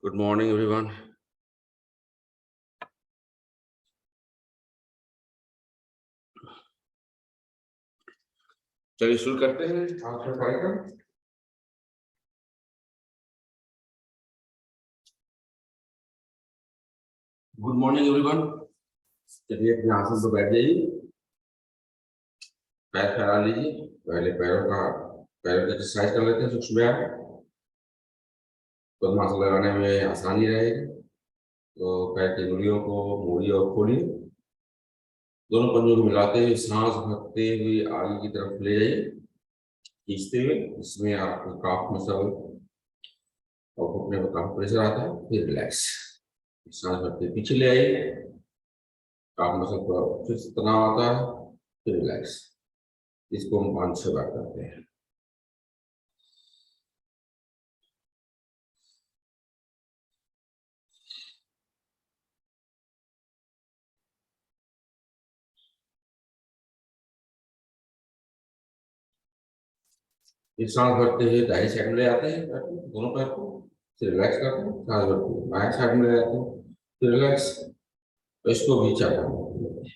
Good morning everyone. चलिए शुरू करते हैं आज का कार्यक्रम। Good morning everyone. चलिए अपने आसन पर बैठ जाइए, पैर फैला लीजिए। पहले पैरों की एक्सरसाइज कर लेते हैं, सूक्ष्म व्यायाम। पद्मासन लगाने में आसानी रहेगी। तो पैर की उंगलियों को मोड़िए और खोलिए। दोनों पंजों को मिलाते हुए सांस भरते हुए आगे की तरफ ले जाइए, खींचते हुए। इसमें आपको काफ मसल और घुटने पर काफी प्रेशर आता है। फिर रिलैक्स, सांस भरते पीछे ले आइए, काफ मसल पर फिर से तनाव आता है। फिर रिलैक्स। इसको हम 5-6 बार करते हैं। फिर सांस भरते हुए दाहिने साइड में ले आते हैं पैर को, दोनों पैर को। फिर रिलैक्स करते हैं, सांस भरते हुए बाएं साइड में ले जाते हैं, फिर रिलैक्स। तो इसको भी चार बार करते हैं।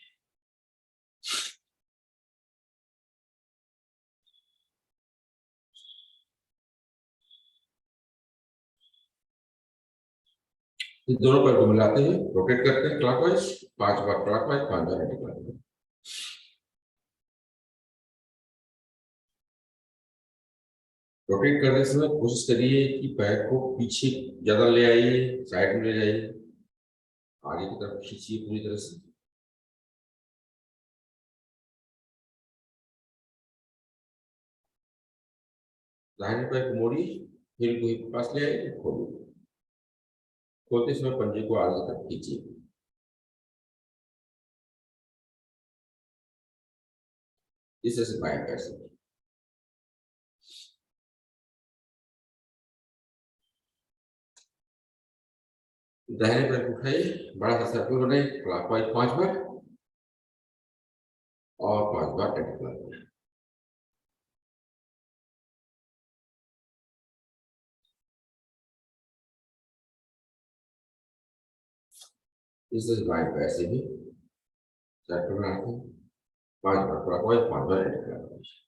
फिर दोनों पैर को मिलाते हुए रोटेट करते हैं क्लॉकवाइज, 5 बार क्लॉकवाइज, 5 बार एंटी क्लॉकवाइज। रोटेट करने समय कोशिश करिए कि पैर को पीछे ज्यादा ले आइए, साइड में ले जाइए, आगे की तरफ खींचिए पूरी तरह से। दाहिने पैर को मोड़िए, फिर को हिप के पास ले आइए, खोलिए। खोलते समय पंजे को आगे की तरफ खींचिए। इस तरह से बाएं पैर से। दाहिने पैर को उठाइए, बड़ा सा सर्कल बनाइए, क्लॉकवाइज 5 बार और 5 बार एंटी क्लॉकवाइज। इस तरह से बाएं पैर से भी सर्कल बनाते हैं, 5 बार क्लॉकवाइज, 5 बार एंटी क्लॉकवाइज।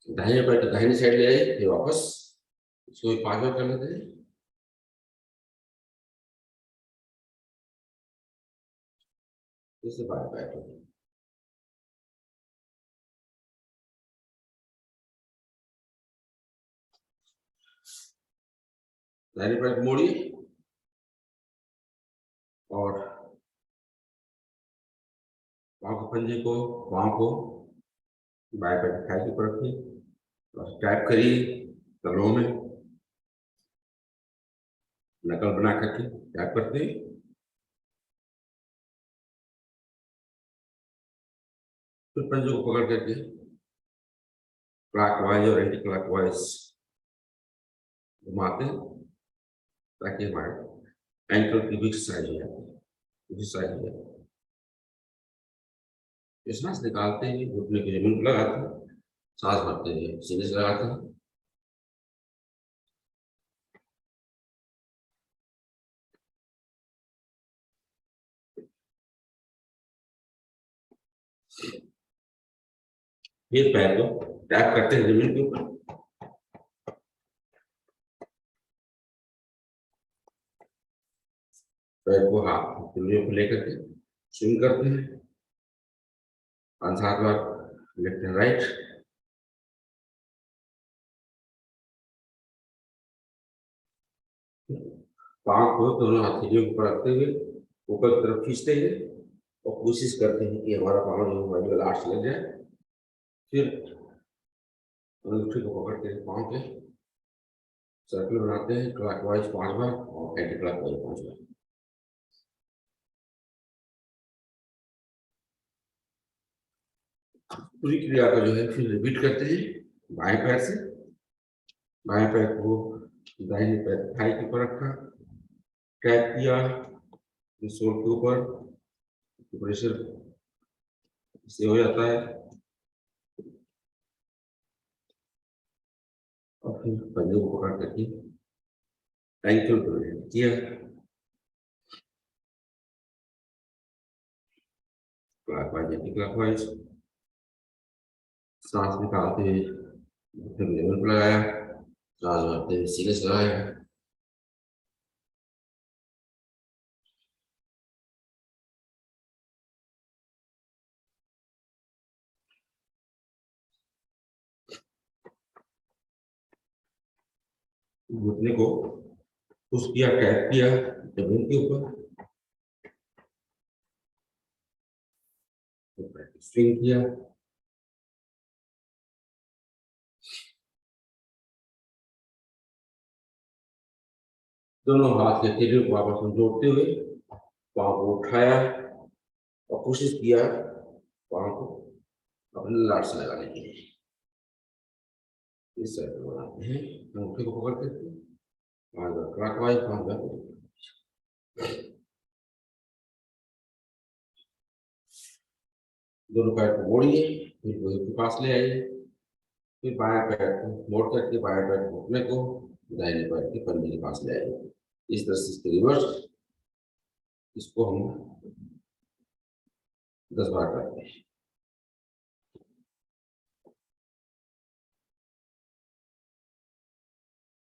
दाहिने पैर को दाहिनी साइड ले आइए, फिर वापस इसको भी 5 बार कर लेते हैं। इससे बाएं पैर को दाहिने पैर को मोड़िए और पाँव के पंजे को, पाँव को बाएं पैर की थाई के ऊपर रखिए और टैप करिए तलवों में, नकल बना करके टैप करते हैं। फिर पंजों को पकड़ करके क्लॉकवाइज और एंटी क्लॉकवाइज घुमाते हैं, ताकि हमारे एंकल की भी एक्सरसाइज हो जाती है। सांस निकालते हैं, घुटने की जमीन को लगाते हैं, सांस भरते हैं सीने से लगाते हैं। फिर पैर को टैप करते हैं जमीन के ऊपर। पैर को हाथ उंगलियों को लेकर के स्विंग करते हैं 5-7 बार, लेफ्ट एंड राइट। पाँव को दोनों हथेलियों के ऊपर रखते हुए ऊपर की तरफ खींचते हैं और कोशिश करते हैं कि हमारा पाँव जो हमारी लास्ट लग जाए। फिर अंगूठे को पकड़ते हैं, पाँव के सर्कल बनाते हैं, क्लॉकवाइज 5 बार और एंटी क्लॉकवाइज 5 बार। पूरी क्रिया को जो है फिर रिपीट करते हैं बाएं पैर से। बाएं पैर को दाहिने पैर थाई के ऊपर रखा, टैप किया सोल के ऊपर, प्रेशर से हो जाता है। फिर पंजों को पकड़ करके एंकल को रोटेट किया, क्लॉकवाइज एंटी क्लॉकवाइज, सांस निकालते हुए घुटने लेवल पर लगाया, सांस भरते हुए सीरियस लगाया, घुटने को पुश किया, टैप किया जमीन के ऊपर, स्विंग किया, दोनों हाथ के तेरे को आपस में जोड़ते हुए पाँव को उठाया और कोशिश किया पाँव को अपने लाट से लगाने के लिए। इस साइड बनाते हैं, अंगूठे को पकड़ करके 5 बार क्लॉकवाइज, 5 बार दोनों पैर को मोड़िए, फिर वही के पास ले आइए, फिर बाएं पैर को मोड़ करके बाएं पैर को घुटने को दाहिने पैर के पंजे के पास ले आइए। इस तरह से इसके रिवर्स, इसको हम 10 बार करते हैं।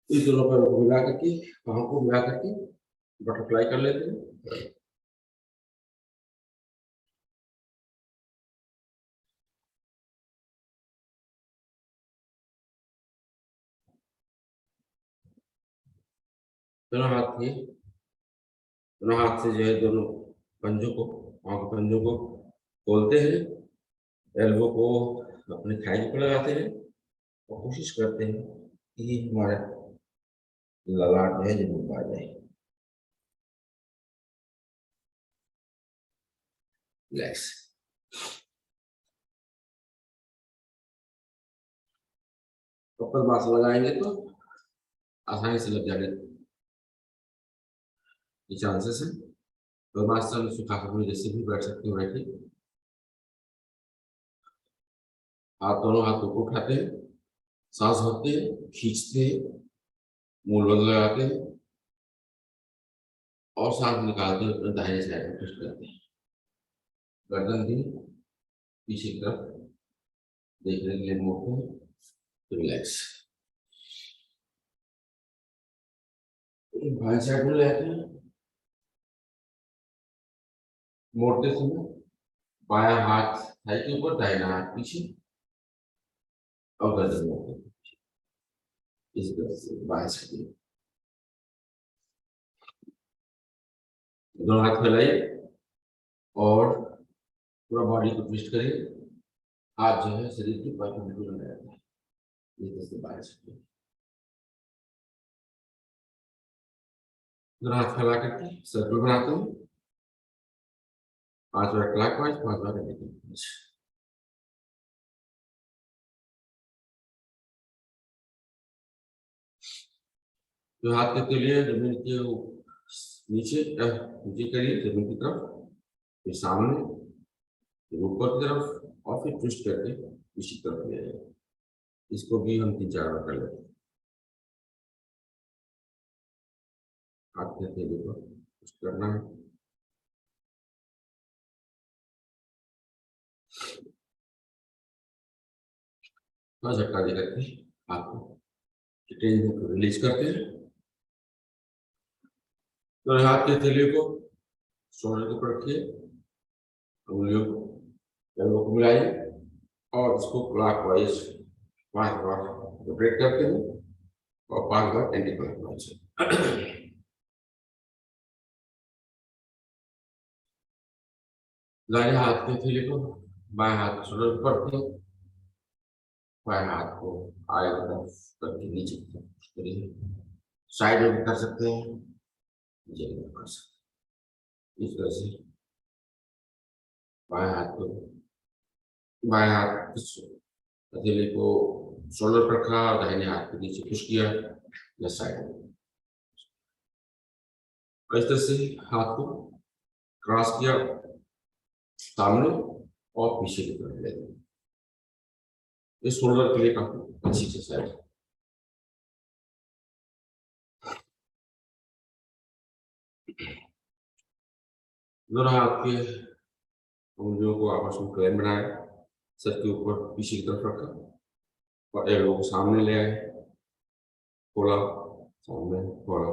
इस दोनों पैरों को मिला करके, पाँव को मिला करके बटरफ्लाई कर लेते हैं। दोनों हाथ से जो है दोनों पंजों को, पाँव के पंजों को खोलते हैं, एल्बो को अपने थाई पर लगाते हैं और कोशिश करते हैं कि हमारे ललाट जो है जमीन पर आ जाए। रिलैक्स। कपाल भाती लगाएंगे तो आसानी से लग जाने के चांसेस है। तो मास्टर सुखा सकते, जैसे भी बैठ सकते हो बैठे, हाथ दोनों हाथों को उठाते हैं, सांस भरते हैं, खींचते हैं, मूल बंद लगाते हैं और सांस निकालते हुए अपने दाहिने साइड में ट्विस्ट करते हैं। गर्दन भी पीछे की तरफ देखने के लिए मोड़ते हैं। तो रिलैक्स। बाएं साइड में लेते हैं, मोड़ते समय बायां हाथ थाई के ऊपर, दाहिना हाथ पीछे और गर्दन मोड़ते हैं। इस तरह से बाएं साइड दोनों हाथ फैलाइए और पूरा बॉडी को ट्विस्ट करिए। हाथ जो है शरीर के परपेंडिकुलर रहता है। इस तरह से बाएं साइड दोनों हाथ फैला करके सर्कल बनाते हैं, 5 बार क्लॉकवाइज, 5 बार एंटी-क्लॉकवाइज। तो हाथ के लिए जमीन के नीचे करिए, जमीन की तरफ, फिर सामने, फिर ऊपर की तरफ और फिर ट्विस्ट करके इसी तरफ ले आइए। इसको भी हम 3-4 बार कर लेते हैं। हाथ के तेली को ट्विस्ट करना है, थोड़ा झटका दे करके हाथ को टेंशन को रिलीज करते हैं। तो हाथ के थैले को शोल्डर के ऊपर रखिए, उंगलियों को एल्बो को मिलाइए और इसको क्लॉकवाइज 5 बार रोटेट करते हैं और 5 बार एंटी क्लॉकवाइज। दाहिने हाथ के थैले को बाएं हाथ शोल्डर पर रखिए, बाएं हाथ को आगे की तरफ करके नीचे की तरफ पुश करिए। साइड में भी कर सकते हैं, नीचे की तरफ कर सकते हैं। इस तरह से बाएं हाथ हथेली को शोल्डर पर रखा, दाहिने हाथ को नीचे पुश किया या साइड में। इस तरह से हाथ को क्रॉस किया सामने और पीछे की तरफ ले गए। इस शोल्डर के लिए काफी अच्छी एक्सरसाइज है। दोनों हाथ के उंगलियों को आपस में क्लैम बनाए, सर के ऊपर पीछे की तरफ रखा और एल्बो को सामने ले आए, खोला, सामने खोला।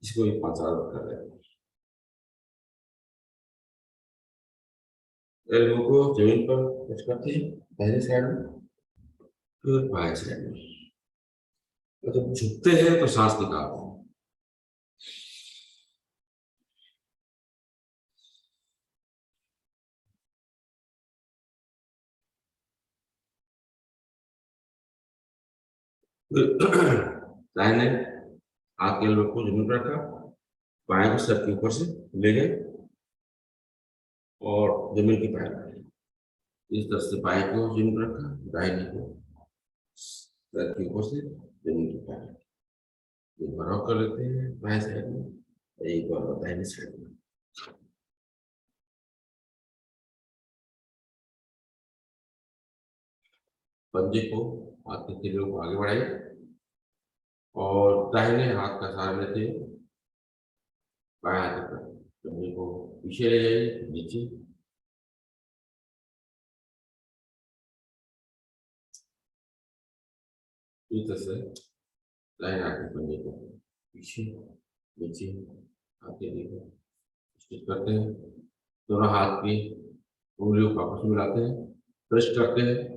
इसको भी 5 बार कर रहे हैं। एल्बो को जमीन पर टच करते हैं पहले साइड में, फिर बाएं साइड में। तो जब झुकते हैं तो सांस निकालते हैं। दाहिने हाथ के एल्बो को जमीन पर रखा, बाएं को सर के ऊपर से ले गए और जमीन की पैर इस तरह से बाएं को जमीन पर रखा, दाहिने को सर के ऊपर से जमीन की पैर। एक बार और कर लेते हैं बाएं साइड में, एक बार दाहिने साइड में। पंजे को, हाथ के तिलों को आगे बढ़ाइए और दाहिने हाथ का सहारा लेते हुए बाएं हाथ पर पंजे को पीछे ले जाइए, नीचे। इस तरह से दाहिने हाथ के पंजे को पीछे, नीचे, आगे देखो, स्टिच करते हैं। दोनों हाथ की उंगलियों को आपस में मिलाते हैं, प्रेस करते हैं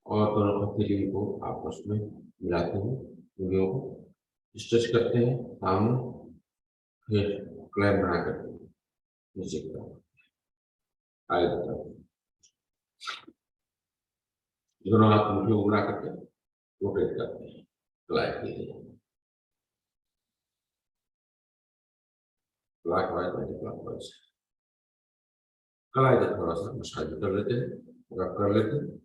और दोनों हथेलियों को आपस में मिलाते हैं, उंगलियों को स्ट्रेच करते हैं सामने, फिर क्लैम बना करते हैं नीचे की तरफ, आगे की तरफ। दोनों हाथ मुट्ठियों को बना करके रोटेट करते हैं क्लैम के लिए, क्लॉकवाइज एंटी क्लॉकवाइज। कलाई का थोड़ा सा मसाज कर लेते हैं, रब कर लेते हैं।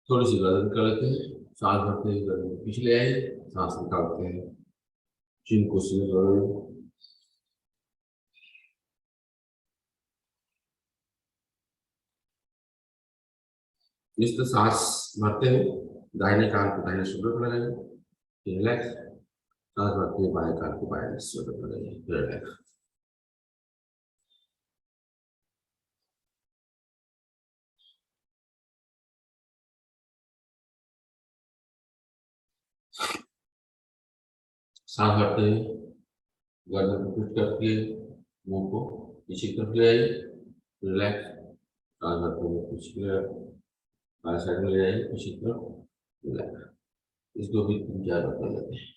थोड़ी सी गर्दन कर लेते हैं, सांस भरते हैं गर्दन पीछे ले आए, सांस निकालते हैं, चिन को सीधे करो। इस तरह सांस भरते हुए दाहिने कान को दाहिने शोल्डर पर लगाइए, रिलैक्स। सांस भरते हुए बाएं कान को बाएं शोल्डर पर लगाइए, रिलैक्स। सांस भरते हुए गर्दन को फिट करके मुंह को पीछे की तरफ ले आइए, रिलैक्स। सांस भरते हुए पीछे बाएं साइड में ले आइए, पीछे की तरफ, रिलैक्स। इसको भी 3-4 बार कर लेते हैं।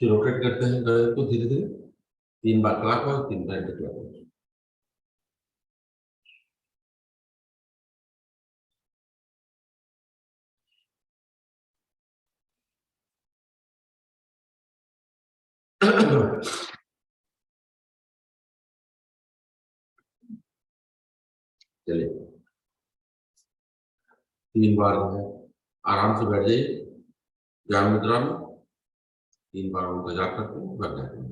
फिर रोटेट करते हैं गर्दन को धीरे धीरे, 3 बार क्लॉकवाइज, 3 बार एंटी क्लॉकवाइज। चलिए 3 बार जो है आराम से बैठ जाइए ज्ञान मुद्रा में, 3 बार उनका जाप करते हैं, बैठ जाते हैं।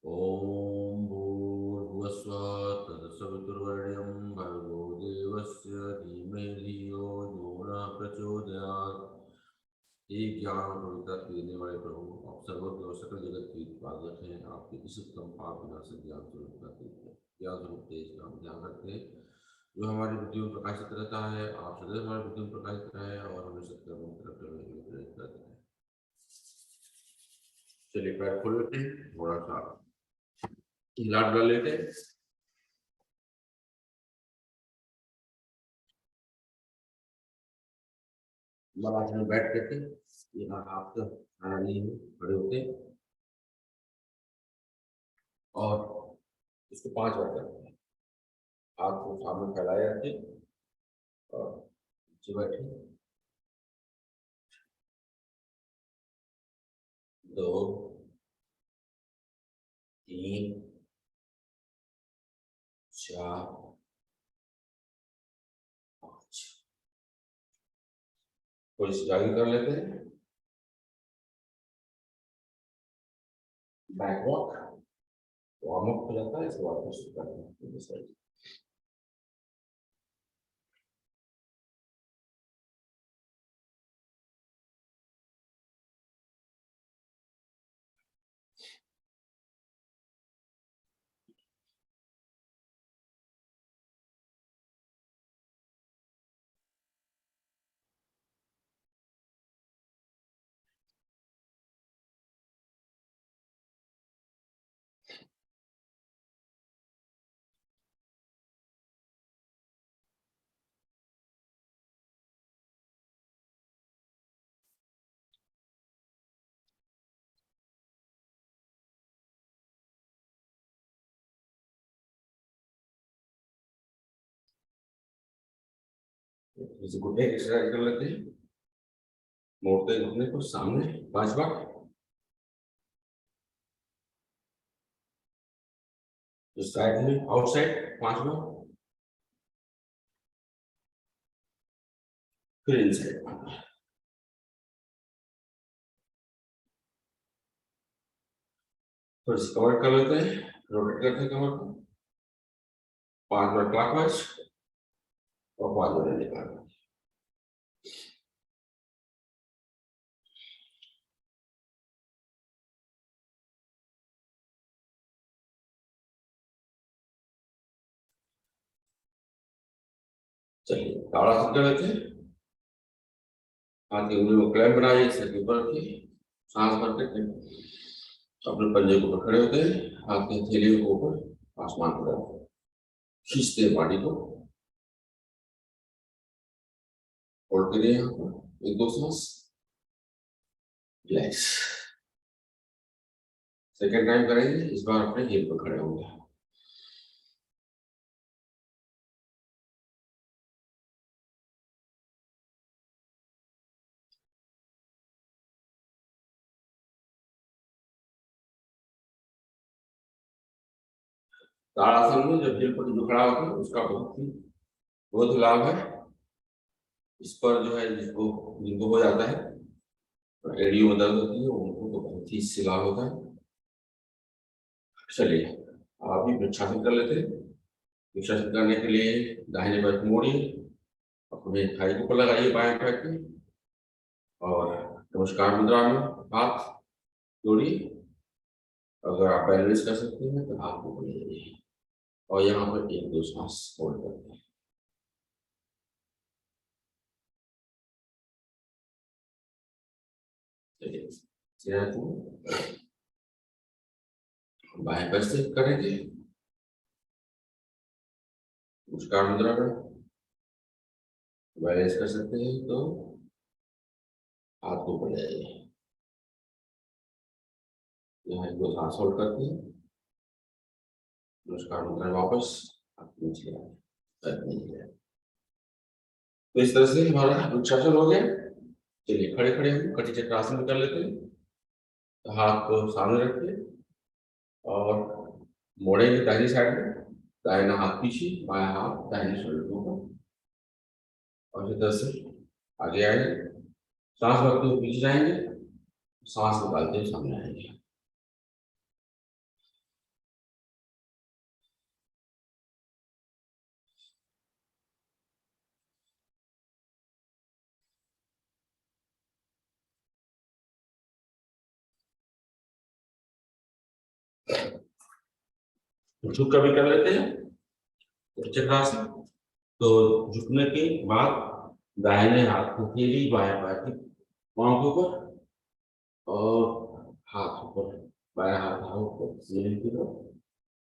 ओम भूर्भुवस्सुः तत्सवितुर्वरेण्यं भर्गो देवस्य धीमहि धियो यो न प्रचोदयात्। एक ज्ञान और पवित्रता देने वाले प्रभु आप सर्वज्ञ और सकल जगत के उत्पादक हैं, आपके इस उत्तम पाप विनाशक ज्ञान स्वरूप का ज्ञान स्वरूप तेज का हम ध्यान रखते हैं, जो हमारी बुद्धि में प्रकाशित रहता है। आप सदैव हमारी बुद्धि में प्रकाशित रहे और हमें सत्कर्मों की तरफ चलने के लिए प्रेरित करते हैं। चलिए पैर खोल लेते हैं, थोड़ा सा हिला डुला लेते हैं। महाराज में बैठ करके यहाँ आप खाना लिए खड़े होते और इसको 5 बार करते हैं। हाथ को सामने फैलाए रखें और नीचे बैठे। 2 3 4 5। थोड़ी सी जॉगिंग कर लेते हैं, बैक वॉक वार्म अप हो जाता है। इसके बाद फिर शुरू करते हैं। जैसे घुटने एक्सरसाइज कर लेते हैं, मोड़ते हैं घुटने को सामने 5 बार। साइड में आउटसाइड 5 बार, फिर इनसाइड 5 बार। थोड़ी सी कवर कर लेते हैं, रोटेट करते हैं कवर को 5 बार क्लॉकवाइज और 5 बार एंटी क्लॉकवाइज। चलिए ताड़ासन कर लेते हैं। हाथ की उंगली को क्लैंप बनाइए, सर के ऊपर रखिए, सांस भर करके अपने पंजे के ऊपर खड़े होते हैं, हाथ की हथेलियों को ऊपर आसमान की तरफ खींचते हैं, बॉडी को होल्ड करिए। यहाँ पर 1 2 सांस, रिलैक्स। सेकेंड टाइम करेंगे, इस बार अपने हिप पर खड़े होंगे। ताड़ासन में जब हिप जो खड़ा होता है उसका बहुत लाभ है। इस पर जो है जिनको हो जाता है एडियो में दर्द होती है, उनको तो बहुत ही इससे लाभ होता है। चलिए आप भी वृक्षासन कर लेते हैं। वृक्षासन करने के लिए दाहिने पैर को मोड़िए, अपने थाई के ऊपर लगाइए बाएं पैर के और नमस्कार मुद्रा में हाथ जोड़िए। अगर आप बैलेंस कर सकते हैं तो हाथ को ले जाइए और यहाँ पर 1 2 सांस होल्ड करते हैं। चलिए बाएं पैर से करेंगे नमस्कार मुद्रा में। बैलेंस कर सकते हैं तो हाथ को ऊपर ले जाइए, यहाँ 1 2 सांस होल्ड करते हैं। नमस्कार मुद्रा वापस हाथ नीचे आए। तो इस तरह से हमारा वृक्षासन हो गया। चलिए खड़े खड़े हम कटी चक्रासन कर लेते हैं। तो हाथ को सामने रखिए और मोड़ेंगे दाहिनी साइड में, दाहिना हाथ पीछे, बायां हाथ दाहिने शोल्डर के ऊपर और इस तरह से आगे आएंगे। सांस भरते हुए पीछे जाएंगे, सांस निकालते हुए सामने आएंगे। झुक कभी कर लेते हैं चक्रासन। तो झुकने के बाद दाहिने हाथ को केली बाएं पैर की पांव के ऊपर और हाथ ऊपर, बायां हाथ ऊपर सीलिंग की तरफ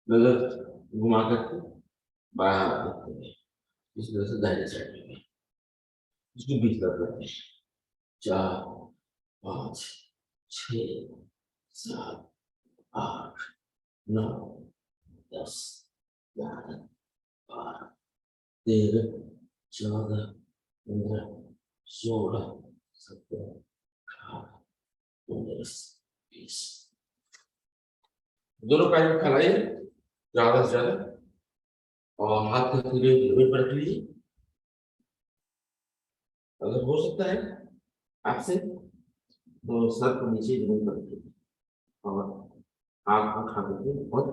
नजर घुमा करके बायां हाथ देखते हैं। इस तरह से दाहिने साइड में भी इसको 20 बार करते हैं। 4 5 6 7 8 9 10 11 12 13 14 15 16 17 18 19 20। दोनों पैर को फैलाइए ज्यादा से ज्यादा और हाथ को पूरे जमीन पर रख लीजिए। अगर हो सकता है आपसे तो सर को नीचे जमीन पर रखिए और हाथ को उठा करके बहुत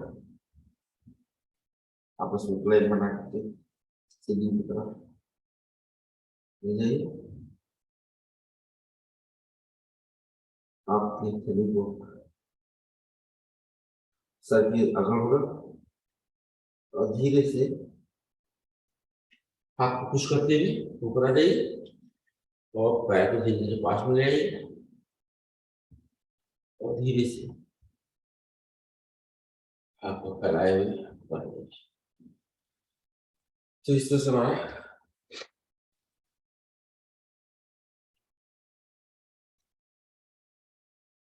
आपस में प्लेन बना करके सीधी की तरफ ले जाइए। आपकी शरीर को सर की अगल बगल और धीरे से हाथ को पुश करते हुए ऊपर आ जाइए और पैर को धीरे धीरे पास में ले आइए और धीरे से हाथ को फैलाए हुए ऊपर आ जाइए। तो इस तरह से हमारा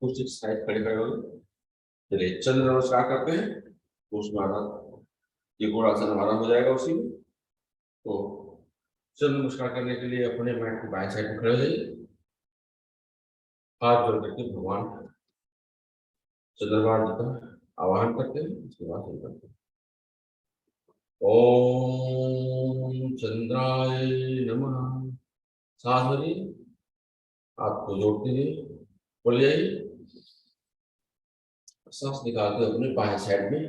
कुछ एक्सरसाइज खड़े खड़े होंगे। चलिए चंद्र नमस्कार करते हैं तो उसमें हमारा त्रिकोणासन हमारा हो जाएगा उसी में। तो चंद्र नमस्कार करने के लिए अपने मैट की बाएं साइड में खड़े हो जाइए, हाथ जोड़ करके भगवान चंद्रमा जी का आवाहन करते हैं। उसके बाद शुरू करते हैं। ओम चंद्राय नमः। सांस भरिए, हाथ को जोड़ते हुए बोल जाइए, सांस निकालते अपने बाएं साइड में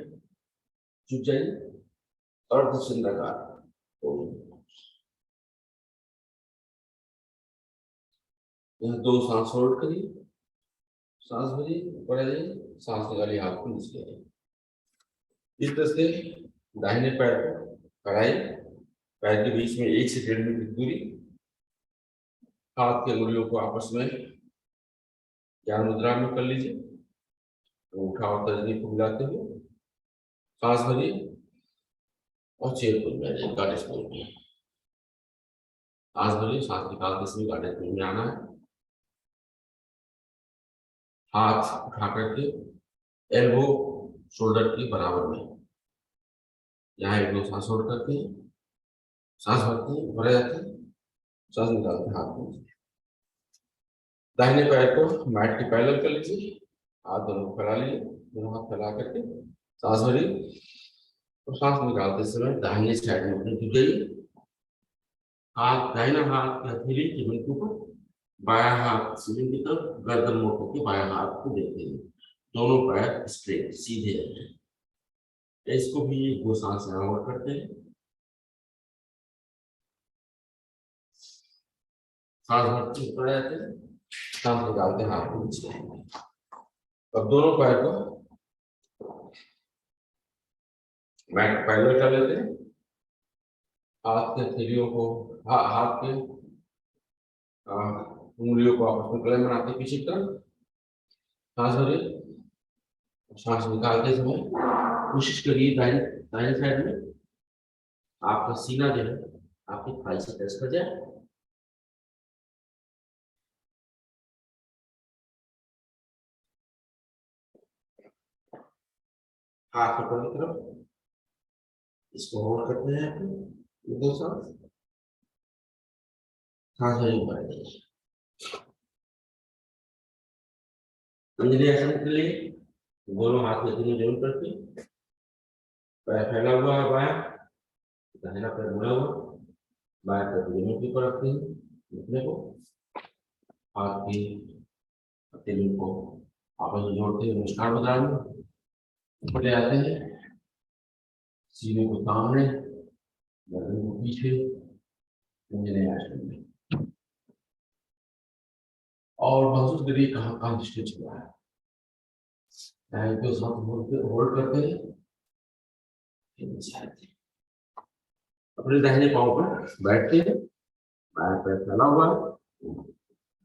झुक जाइए अर्धचंद्राकार। यहाँ 2 सांस होल्ड करिए, सांस भरिए ऊपर आ जाइए, सांस निकालिए हाथ को नीचे आइए। इस तरह से दाहिने पैर को कड़ाई पैर के बीच में 1 से 1.5 मीटर की दूरी, हाथ के उंगलियों को आपस में ज्ञान मुद्रा में कर लीजिए। अंगूठा और तर्जनी को मिलाते हुए सांस भरिए और चेयर पोज में आ जाइए, गॉडेस पोज में। सांस भरिए, सांस निकालते समय गॉडेस पोज में आना है। हाथ उठा करके एल्बो शोल्डर के बराबर में, यहाँ 1-2 सांस होल्ड करते हैं, सांस भरते हैं भरे जाते हैं, सांस निकालते हैं हाथ में। दाहिने पैर को मैट के पैरेलल कर लीजिए, हाथ दोनों को फैला लीजिए, दोनों हाथ फैला करके सांस भरिए और सांस निकालते समय दाहिने साइड में अपने झुक जाइए। हाथ दाहिना हाथ की हथेली जमीन के ऊपर, बायां हाथ सीलिंग की तरफ, गर्दन मोड़ करके बायां हाथ को देखते हैं, दोनों पैर स्ट्रेट सीधे रहे। इसको भी 2 सांस यहाँ और करते हैं। सांस भरते ऊपर जाते हैं, सांस निकालते हैं हाथ को नीचे आएंगे। अब दोनों पैर को मैट पैरेलल कर लेते हैं, हाथ के हथेलियों को हाथ के उंगलियों को आपस में गले बनाते हैं पीछे की तरफ। सांस भरिए, सांस निकालते समय कोशिश करिए दाहिने साइड में आपका सीना जो है आपके थाई से टच कर जाए। हाथ ऊपर की तरफ, इसको होल्ड करते हैं अपने 2 सांस। सांस भरिए ऊपर आ जाइए। अंजलि आसन के लिए दोनों हाथ में जमीन करके पैर फैला हुआ है, बायां दाहिना पैर मुड़ा हुआ, बाएं पैर जमीन के ऊपर रखते हैं घुटने को, हाथ की हथेली को आपस में जोड़ते हुए नमस्कार मुद्रा में ऊपर ले आते हैं, सीने को सामने गर्दन को पीछे, अंजलि आसन में। और महसूस करिए कहाँ कहाँ स्ट्रेच हुआ है। पैर के साथ होल्ड करते हैं, अपने दाहिने पाँव पर बैठते हैं, बायां पैर फैला हुआ है,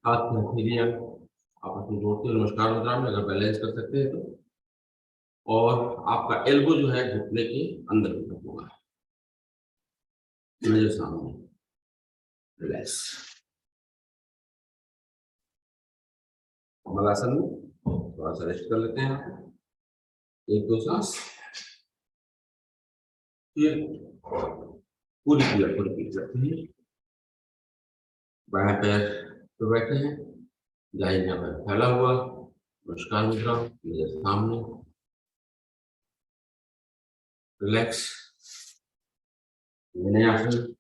हाथ में हथेलियां आपस में जोड़ते हुए नमस्कार मुद्रा में अगर बैलेंस कर सकते हैं तो। और आपका एल्बो जो है घुटने के अंदर की तरफ होगा, नजर सामने, रिलैक्स। कमलासन में थोड़ा सा रेस्ट कर लेते हैं, एक दो सांस, फिर पूरी पीठ रखते हैं, बायां पैर पे बैठे हैं, दाहिना पैर फैला हुआ, नमस्कार मुद्रा, नजर सामने, रिलैक्स। विनयासन,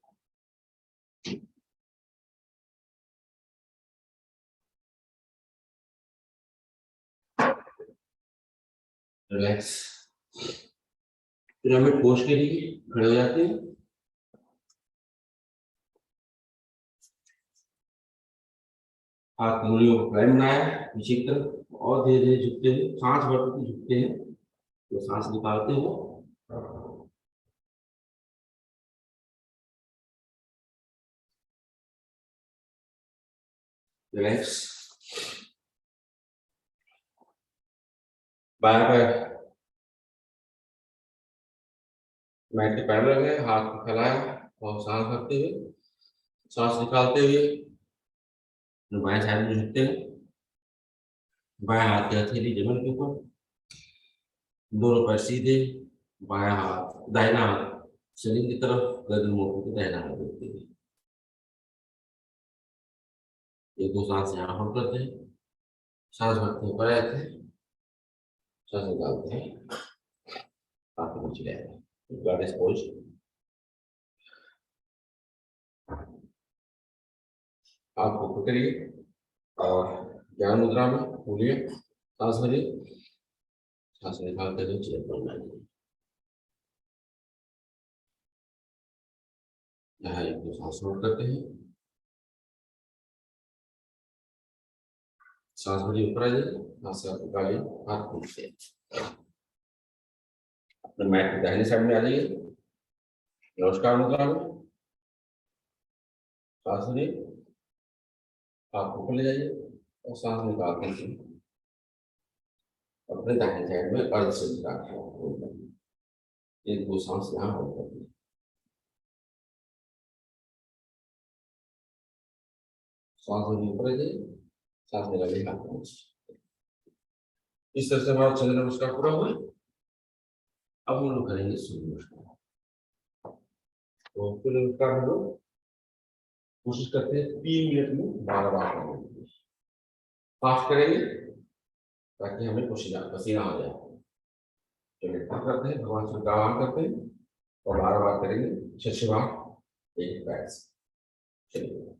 रिलैक्स। पिरामिड पोज के लिए खड़े हो जाते हैं, हाथ उंगलियों को फ्रेम बनाया पीछे की तरफ, और धीरे धीरे झुकते हुए सांस भरते झुकते हैं, तो सांस निकालते हुए रिलैक्स। बायां पैर मैट के पैरेलल है, हाथ को फैलाया और सांस भरते हुए, सांस निकालते हुए बाएं साइड में झुकते हैं, बाएं हाथ की हथेली जमीन के ऊपर, दोनों पैर सीधे, बायां हाथ दाहिना हाथ शरीर की तरफ, गर्दन मोड़ के दाहिना हाथ देखते हैं, एक दो सांस यहाँ होल्ड करते हैं, सांस भरते हैं ऊपर आते हैं, सांस निकालते हैं हाथ नीचे ले आते हैं, गॉडेस पोज। हाथ को पकड़िए और ज्ञान मुद्रा में बोलिए, सांस भरिए, सांस निकालते हुए चेयर पर बैठिए, यहाँ एक दो सांस होल्ड करते हैं, सांस भरिए ऊपर आ जाइए, सांस निकालिए, हाथ नीचे, अपने मैट की दाहिनी साइड में आ जाइए, नमस्कार मुद्रा में, सांस भरिए, हाथ ऊपर ले जाइए और सांस निकालते हैं अपने दाहिने साइड में अर्ध सिद्ध, एक दो सांस यहाँ होल्ड करते हैं, सांस भरिए ऊपर आ जाइए, सांस निकालिए हाथ नीचे। इस तरह से हमारा चंद्र नमस्कार पूरा हुआ। अब हम लोग करेंगे सूर्य नमस्कार। तो सूर्य नमस्कार हम लोग कोशिश करते हैं 3 मिनट में 12 बार करने की, फास्ट करेंगे ताकि हमें पसीना पसीना आ जाए। चलिए करते हैं, भगवान से आह्वान करते हैं और 12 बार करेंगे, 6 बार एक पैर से। चलिए,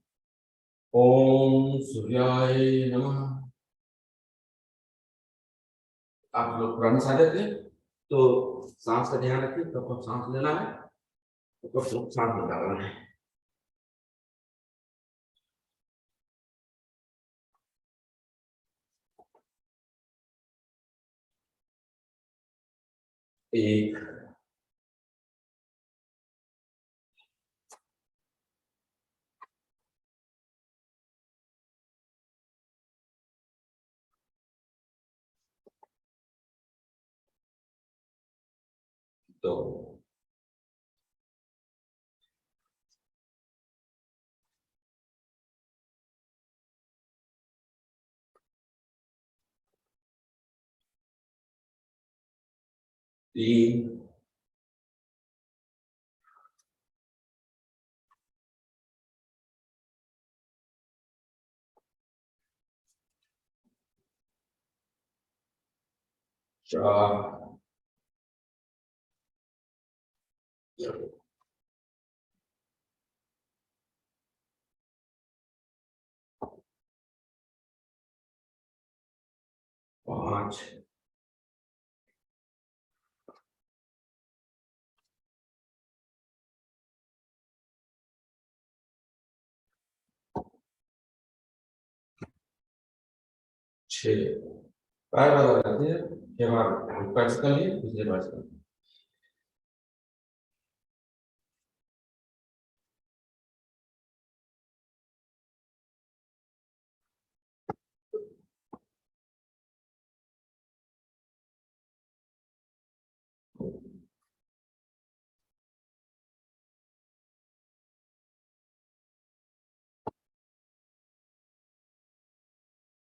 ओम सूर्याय नमः। आप लोग पुरानी साधक थे तो सांस का ध्यान रखिए, कब सांस लेना है तो कब सांस निकालना है। एक, 2, 3, 4, 5, 6, पैर बता रहते हैं कि हमारा पैर कर लिए दूसरे पैर कर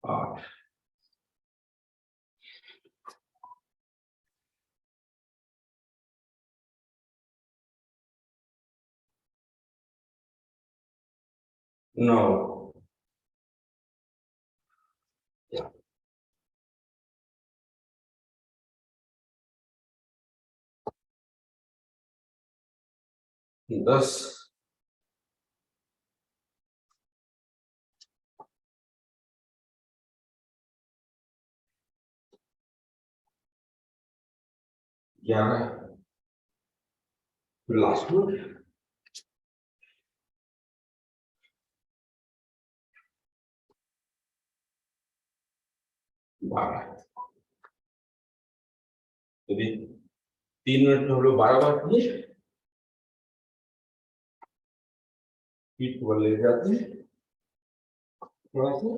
आठ 9 10 11 फिर लास्ट में 12 यदि 3 मिनट में हम लोग 12 बार किए पीठ को ले जाते हैं थोड़ा सा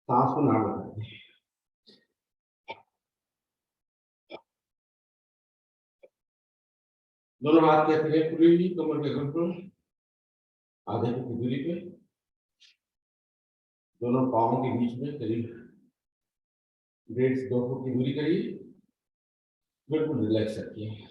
सांस को नाम लगाते हैं दोनों हाथ के अपने पूरी हुई कमर के घुटनों आधे की दूरी पे दोनों पाँव के बीच में करीब 1.5 से 2 फुट की दूरी करिए बिल्कुल रिलैक्स रखिए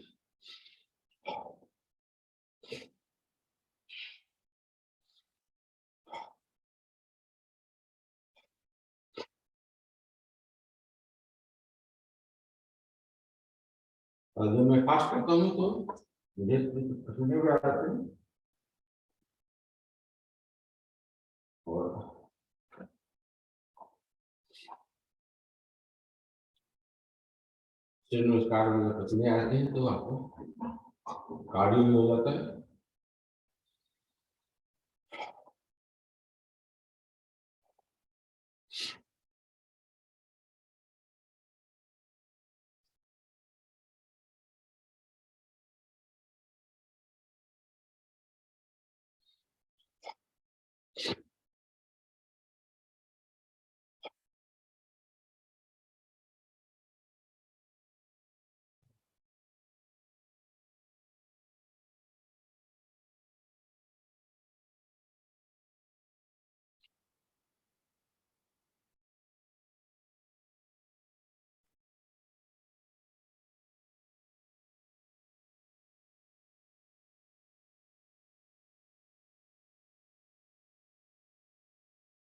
और जब मैं फास्ट करता हूँ तो मुझे पसीने भी आ जाते हैं और सूर्य नमस्कार में पसीने आते हैं तो आपको कार्डियो भी हो जाता है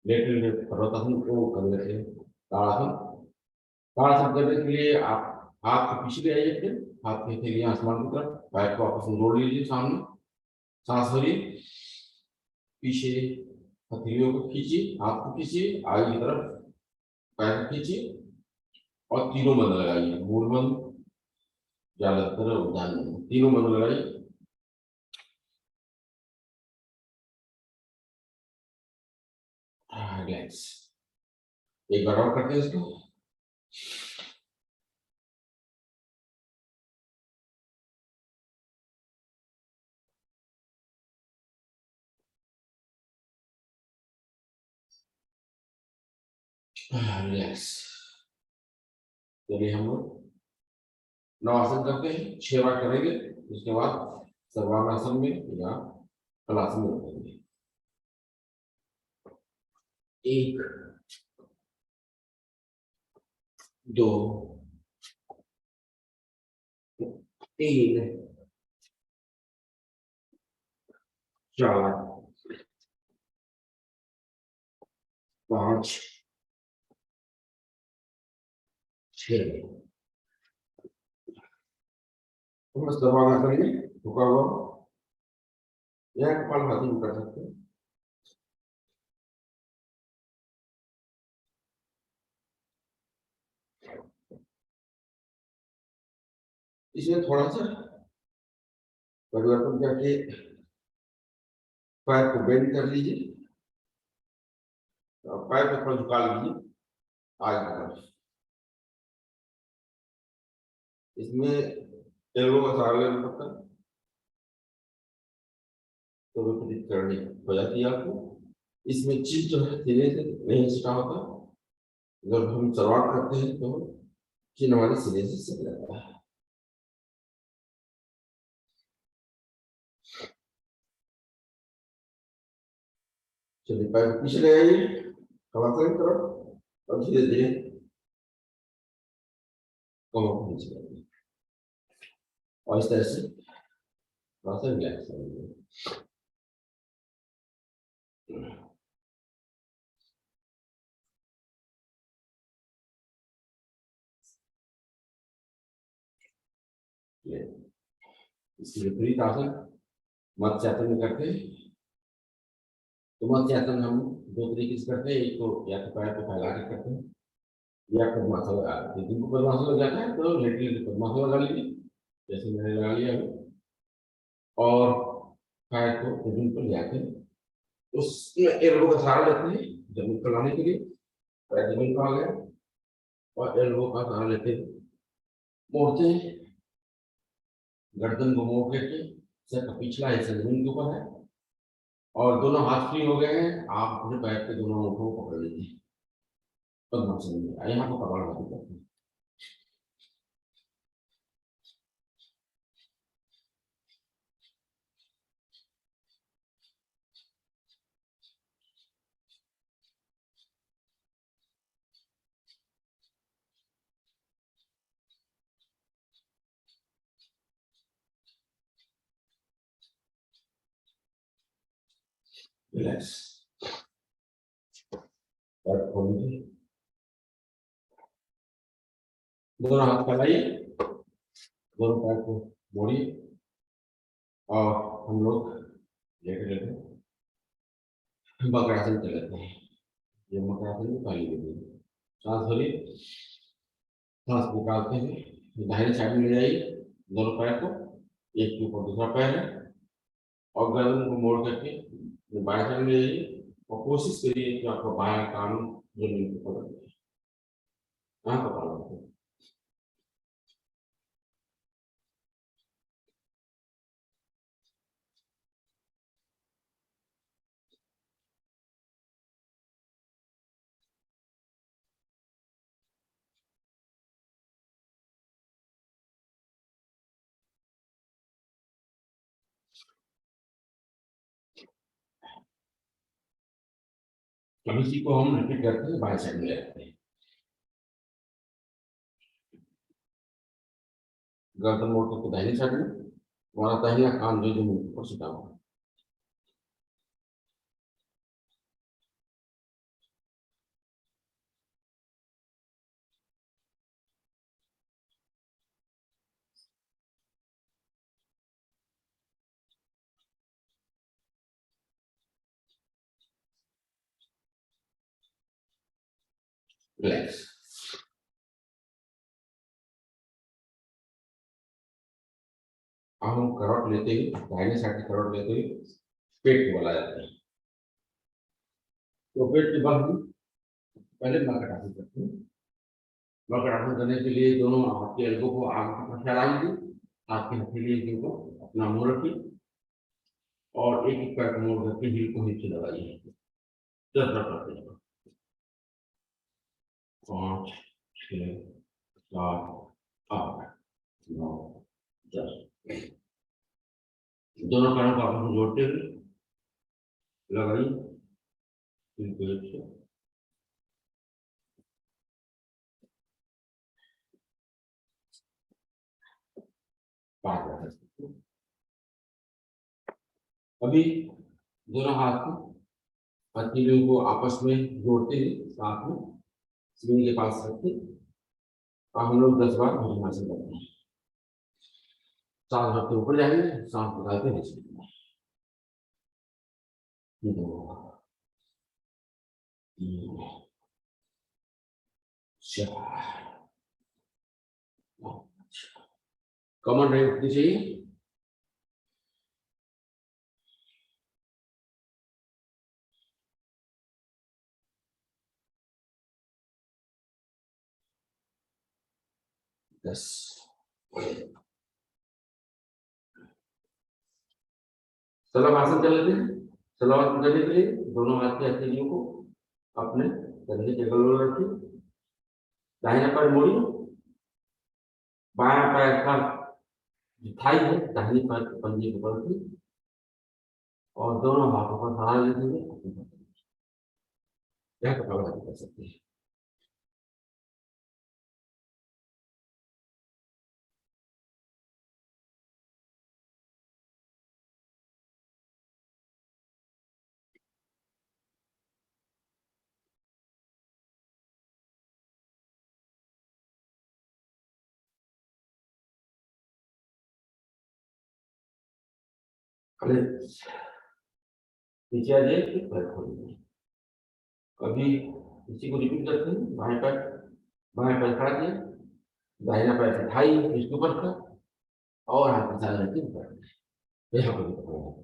लेटे लेटे पर्वतासन को कर लेते हैं ताड़ासन ताड़ासन करने के लिए आप हाथ के पीछे ले आइए फिर हाथ के हथेलियां आसमान की तरफ पैर को आपस में जोड़ लीजिए सामने सांस भरिए पीछे हथेलियों को खींचिए हाथ को खींचिए आगे की तरफ पैर को खींचिए और तीनों बंद लगाइए मूल बंद ज्यादातर उद्यान तीनों बंद लगाइए रिलैक्स एक बार और करते हैं इसको रिलैक्स चलिए हम लोग नवासन करते हैं 6 बार करेंगे उसके बाद सर्वांगासन में या कलासन में करेंगे 1 2 3 4 5 6 हम सर्वांगासन करेंगे झुका हुआ या कपालभाति भी कर सकते हैं इसमें थोड़ा सा परिवर्तन करके पैर को बेंड कर लीजिए पैर को थोड़ा झुका लीजिए आगे की तरफ। इसमें एल्बो का सहारा लेना पड़ता है, तो विपरीत करनी हो जाती है आपको। इसमें चीज जो है धीरे से नहीं छिटा होता, जब हम शुरुआत करते हैं तो चिन्ह हमारे सिरे से सट जाता है। चलिए पैर पीछे ले आइए, हवा की तरफ, और धीरे धीरे कमर को नीचे लाइए, और इस तरह से थोड़ा सा रिलैक्स करिए। इसके विपरीत आसन मत्स्यासन में करते हैं। तो मत्स्यासन हम दो तरीके से करते हैं, एक तो या तो पैर को फैला के करते हैं, या पद्मासन लगा लेते हैं। जिनको पद्मासन लग जाता है तो लेटे लेटे पद्मासन लगा लीजिए, जैसे मैंने लगा लिया है। और पैर को जमीन पर ले आते हैं, उसमें एल्बो का सहारा लेते हैं जमीन पर लाने के लिए। पैर जमीन पर आ गया और एल्बो का सहारा लेते हैं, मोड़ते हैं, गर्दन को मोड़ करके सर का पिछला हिस्सा जमीन के ऊपर है, और दोनों हाथ फ्री हो गए हैं। आप अपने पैर के दोनों मुठों को पकड़ लीजिए पद्मासन में, यहाँ को कपालभाति करते हैं। रिलैक्स, पैर खोल लीजिए, दोनों हाथ फैलाइए, दोनों पैर को मोड़िए, और हम लोग लेटे लेटे मकरासन कर लेते हैं। ये मकरासन में पहली विधि है। सांस भरिए, सांस निकालते हुए दाहिने साइड में ले जाइए दोनों पैर को, एक के ऊपर दूसरा पैर है, और गर्दन को मोड़ करके बाएं साइड में ले जाइए, और कोशिश करिए कि आपका बायां कान जमीन को पकड़ ले। यहाँ पकड़ लो। अब इसी को हम रिपीट करते हैं, बाएं साइड में ले आते हैं, गर्दन मोड़ करके दाहिनी साइड में, हमारा दाहिना कान जो जमीन के ऊपर छिटा हुआ है। रिलैक्स। अब हम करवट लेते हुए, दाहिने साइड की करवट लेते हुए पेट को बला जाते हैं। तो पेट के बल हम पहले मकरासन करते हैं। मकरासन करने के लिए दोनों हाथ के एल्बो को आगे की तरफ फैला लीजिए, हाथ की हथेली के ऊपर अपना मुंह रखिए, और एक एक पैर को मोड़ करके हील को नीचे लगाइए। 10 बार करते हैं। 5, 6, 7, 8, 9, 10। दोनों पैरों को आपस में जोड़ते हुए लगाइए हील को नीचे। 5 बार करते हैं। अभी दोनों हाथ को हथेलियों को आपस में जोड़ते हुए साथ में जमीन के पास रखते, और हम लोग 10 बार भुजंगासन करते हैं। सांस भरते ऊपर जाएंगे, सांस निकालते नीचे। 2, 3, 4, 5। कमर नहीं उठनी चाहिए। 10। शलभासन कर लेते हैं। शलभासन करने के लिए दोनों हाथ की हथेलियों को अपने कंधे के बगल में रखिए, दाहिना पैर मोड़िए, बायां पैर का जो थाई है दाहिने पैर के पंजे के ऊपर रखिए और दोनों हाथों पर सहारा लेते हुए यह कपालभाति कर सकते हैं। नीचे आ जाइए, फिर पैर खोलिए। अभी इसी को रिपीट करते हैं। बाएं पैर खड़ा किया, दाहिना पैर उठाई इसके ऊपर का और हाथ के साथ रखिए ऊपर, यहाँ पर भी पकड़ना।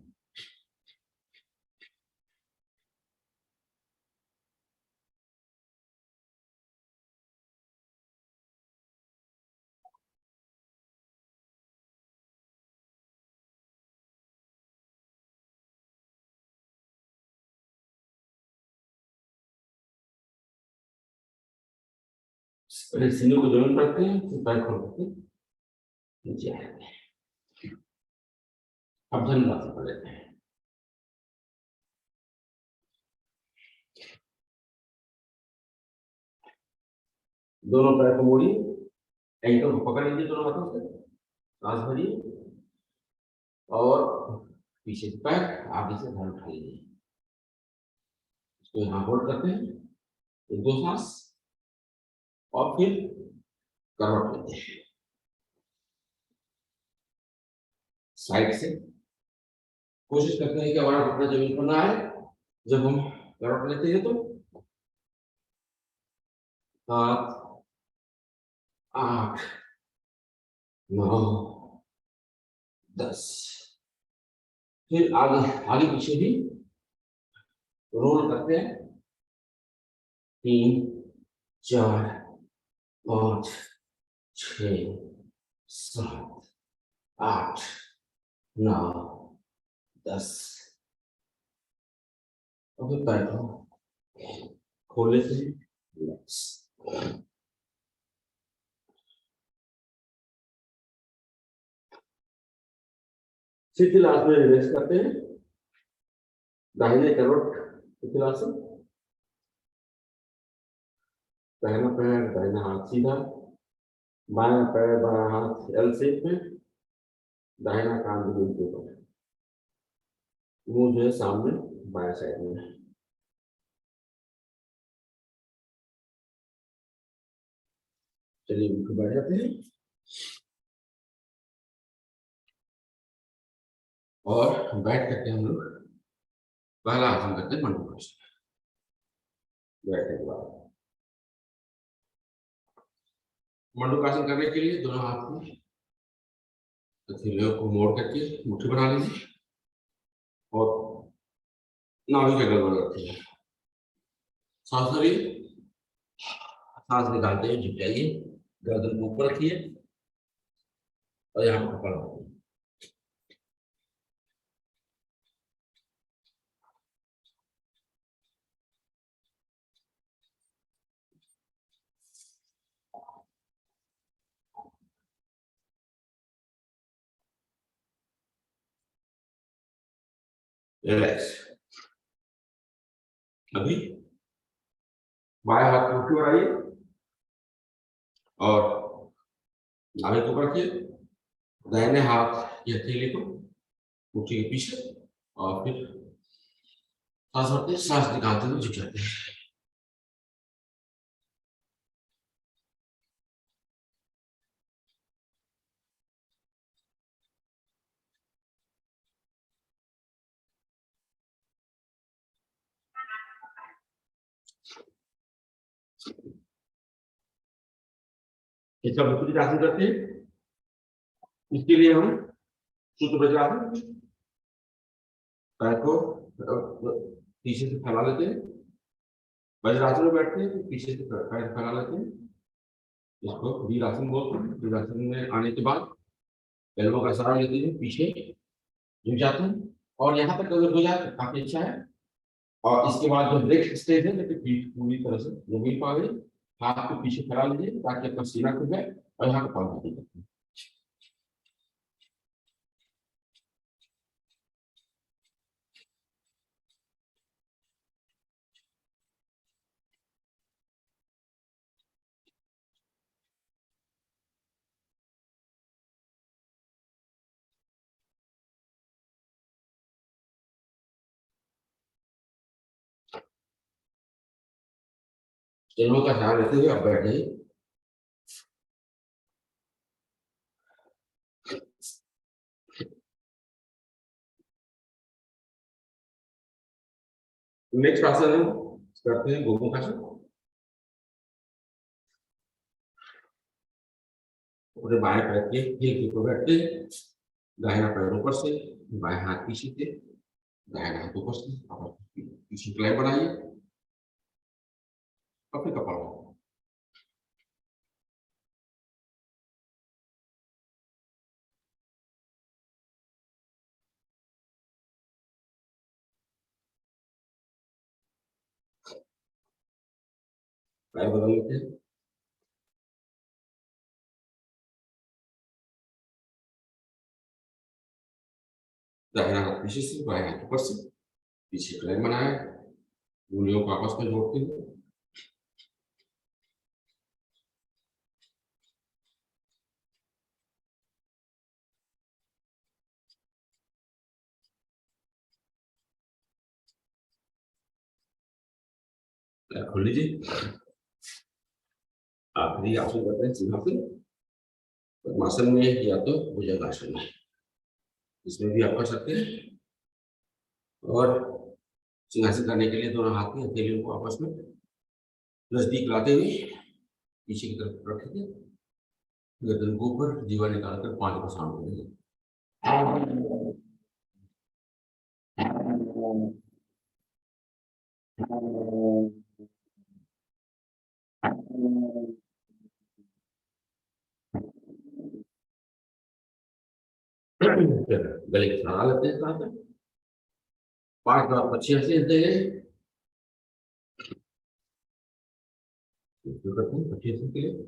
पहले सीने को जमीन पर रखते हैं, फिर पैर खोल करके नीचे आ जाते हैं। अब धनुरासन कर लेते हैं। दोनों पैर को मोड़िए, एंकल को पकड़ लीजिए दोनों हाथों से, सांस भरिए और पीछे से पैर आगे से धड़ उठा लीजिए। इसको यहाँ होल्ड करते हैं एक दो सांस और फिर करवट लेते हैं साइड से। कोशिश करते हैं कि हमारा घुटना जमीन पर ना आए जब हम करवट लेते हैं। तो 7 8 9 10। फिर आगे आगे पीछे भी रोल करते हैं। 3 4 5 6 7 8 9 10। और फिर पैर को खोल लेते हैं। शिथिलासन में रिलैक्स करते हैं। दाहिने करवट शिथिलासन, दाहिना पैर दाहिना हाथ सीधा, बायां पैर बायां हाथ एल शेप में, दाहिना कान जमीन के ऊपर, मुंह जो है सामने बाएं साइड में। चलिए उठ बैठ जाते हैं और बैठ करके हम लोग पहला आसन करते हैं मंडूकासन। बैठने के बाद मंडूकासन करने के लिए दोनों हाथ में हथेलियों को मोड़ करके मुट्ठी बना लीजिए और नाभि के अगल बगल रखिए। सांस भरिए, सांस निकालते हुए झुक जाइए, गर्दन को ऊपर रखिए और यहाँ पर कपाल। रिलैक्स। अभी बाएं हाथ मुट्ठी बढ़ाइए और नाभि को ऊपर रखिए, दाहिने हाथ की हथेली को मुट्ठी के पीछे और फिर सांस भरते हैं, सांस निकालते हुए झुक जाते हैं। इसका विपरीत आसन करते हैं। इसके लिए हम सूत्र वज्रासन, पैर को पीछे से फैला लेते हैं, वज्रासन में बैठते हैं, पीछे से पैर फैला लेते हैं इसको वीरासन बोलते हैं। वीरासन में आने के बाद पैरों का सहारा लेते हुए पीछे झुक जाते हैं, और यहाँ तक अगर हो जाए तो काफी अच्छा है। और इसके बाद जो नेक्स्ट स्टेज है, जब पीठ पूरी तरह से जमीन पर आ गई, हाथ को पीछे फैला लीजिए ताकि अपना सीना खुल जाए, और यहाँ का पालना कीजिए। चेनों का ध्यान रखते हुए आप बैठ जाइए। नेक्स्ट आसन हम करते हैं गोमुख आसन। पूरे बाएं पैर के heel के ऊपर बैठते हैं, दाहिना पैर ऊपर से, बाएं हाथ पीछे से, दाहिना हाथ ऊपर से, और पीछे की लाइन बनाइए, और फिर कपाल भाती। पैर बदल लेते हैं। दाहिना हाथ पीछे से, बाएं हाथ ऊपर से, पीछे की लाइन बनाए, उंगलियों को आपस में जोड़ते हुए। पैर खोल लीजिए। आखिरी आसन करते हैं सिंहासन। पद्मासन में या तो भुजंगासन में, इसमें भी आप कर सकते हैं। और सिंहासन करने के लिए दोनों हाथ में हथेलियों को आपस में नजदीक लाते हुए पीछे की तरफ रखेंगे, गर्दन को ऊपर, जीवा निकालकर पांच को सामने करेंगे। गले की सहारा लेते हैं साथ में, पांच बार पक्षी हंसी देंगे। जो करते हैं पक्षी हंसी के लिए।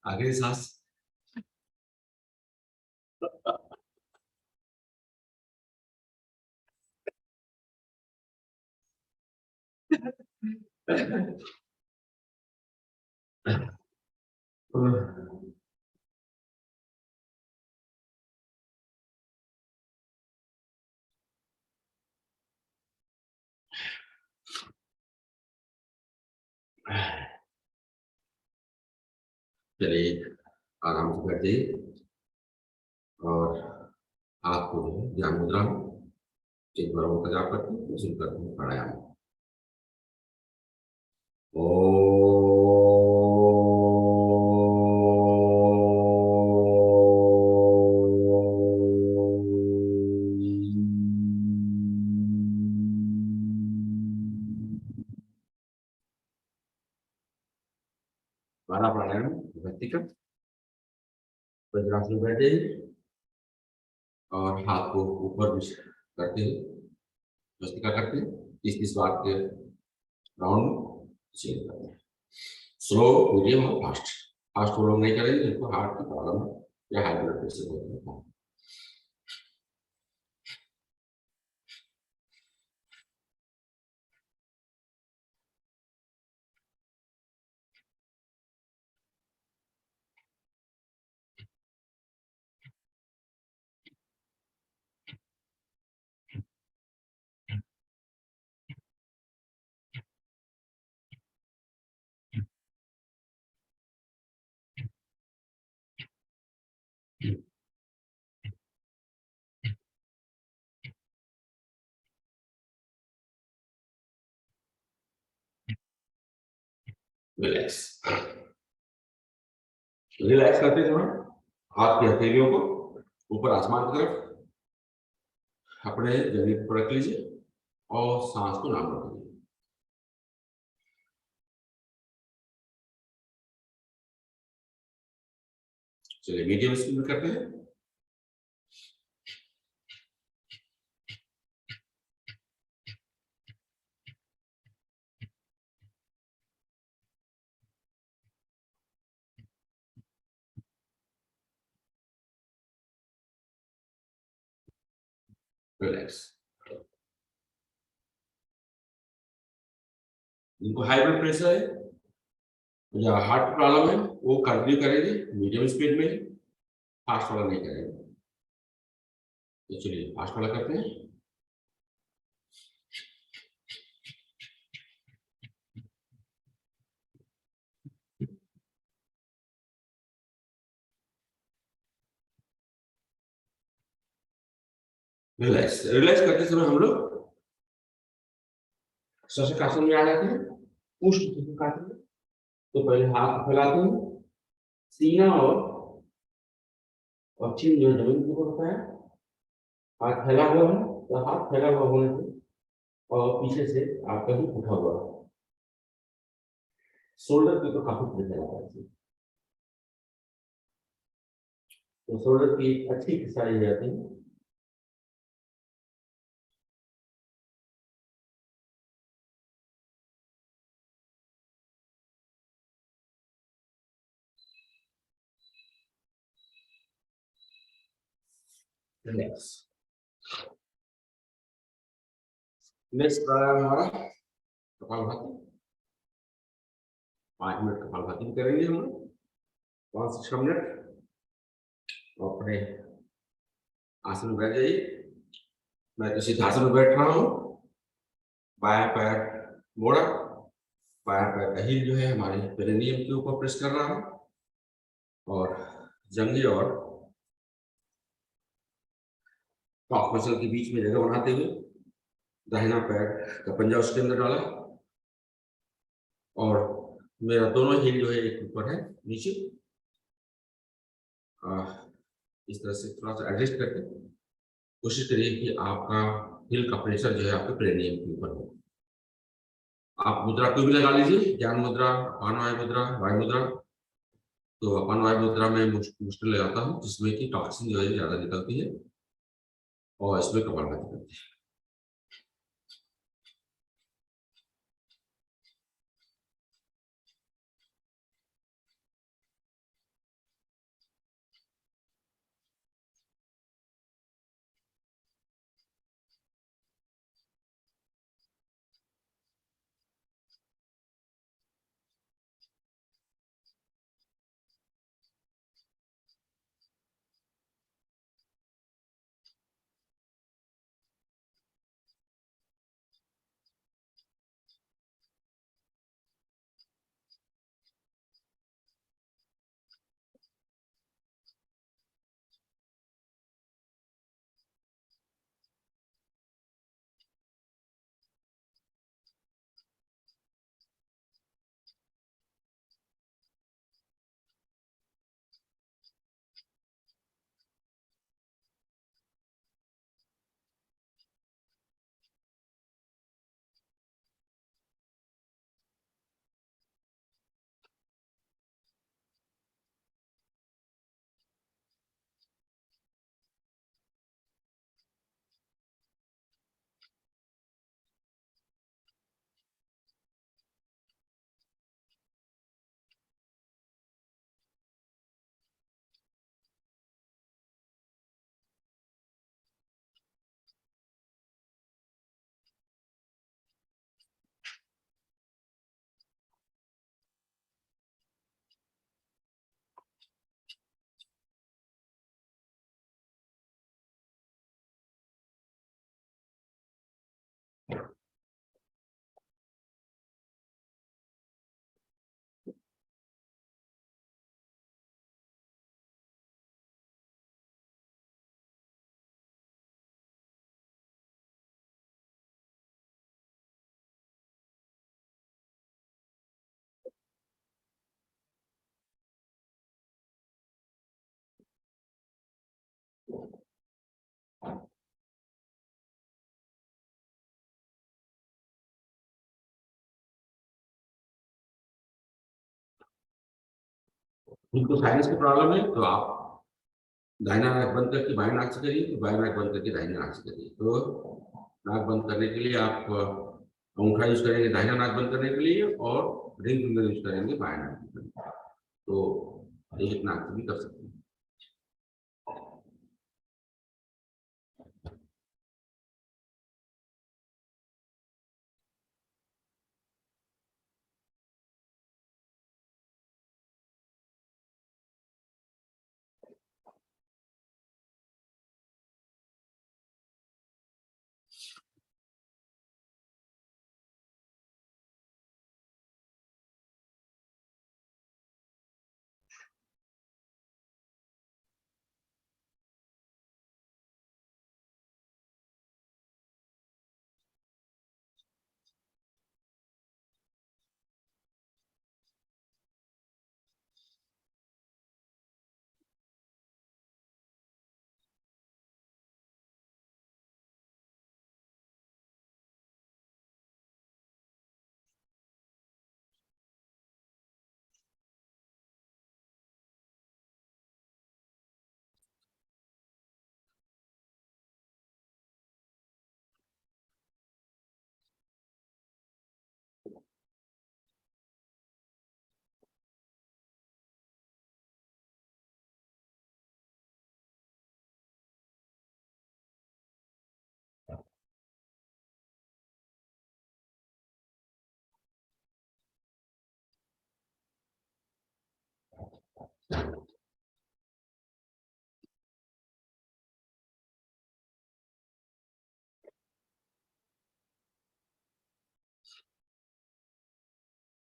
आखिरी सांस। चलिए, आराम से बैठ जाइए, और आपको जो है ध्यान मुद्रा में एक बार ओम का जाप करते हैं, उसी करते हैं प्राणायाम। हमारा प्राणायाम व्यक्तिगत वज्रासन में बैठ जाइए, और हाथ को ऊपर नीचे करते हुए भस्त्रिका करते हैं, 30-30 बार के राउंड चेंज करते हैं। स्लो, मीडियम और फास्ट। फास्ट वो लोग नहीं करेंगे जिनको हार्ट की प्रॉब्लम है या हाई ब्लड प्रेशर होता है। रिलैक्स। रिलैक्स करते समय हाथ की हथेलियों को ऊपर आसमान की तरफ अपने जमीन पर रख लीजिए और सांस को नाम रखिए। चलिए मीडियम स्पीड में करते हैं। रिलैक्स। जिनको हाई ब्लड प्रेशर है या हार्ट प्रॉब्लम है वो कंटिन्यू करेंगे मीडियम स्पीड में, फास्ट वाला नहीं करेंगे। तो चलिए फास्ट वाला करते हैं। रिलैक्स। रिलैक्स करते समय हम लोग शशक आसन में आ जाते हैं, पुष्ट शशक आसन में। तो पहले हाथ फैलाते हैं, सीना और चिन जो जमीन के ऊपर होता है, हाथ फैला हुआ है तो हाथ फैला हुआ होने से और पीछे से आपका ही उठा हुआ है। शोल्डर के ऊपर काफी प्रेशर आता है, तो शोल्डर की अच्छी खिंचाई हो जाती है। रिलैक्स। नेक्स्ट प्राणायाम हमारा कपालभाति। 5 मिनट कपालभाति करेंगे हम लोग, 5 से 6 मिनट। अपने आसन में बैठ जाइए। मैं तो सिद्धासन में बैठ रहा हूँ, बायां पैर मोड़ा, बायां पैर का हील जो है हमारे पेरिनियम के ऊपर प्रेस कर रहा है और जंघे और टॉप मसल के बीच में जगह बनाते हुए दाहिना पैर का पंजा उसके अंदर डाला और मेरा दोनों हील जो है एक ऊपर है नीचे। इस तरह से थोड़ा सा एडजस्ट करके कोशिश करिए कि आपका हील का प्रेशर जो है आपके पेरिनियम के ऊपर हो। आप मुद्रा कोई भी लगा लीजिए, ज्ञान मुद्रा, अपान वायु मुद्रा, वायु मुद्रा। तो अपान वायु मुद्रा में मुश्किल लगाता हूँ जिसमें कि टॉक्सिन जो है ज्यादा निकलती है और इसमें कपालभाति करती है। जिनको साइनस की प्रॉब्लम है तो आप दाहिना नाक बंद करके बाएं नाक से करिए, तो बाएं नाक बंद करके दाहिने नाक से करिए। तो नाक बंद करने के लिए आप अंगूठा यूज करेंगे दाहिना नाक बंद करने के लिए, और रिंग फिंगर यूज करेंगे बाएं नाक बंद करने के लिए। तो एक नाक से भी कर सकते हैं।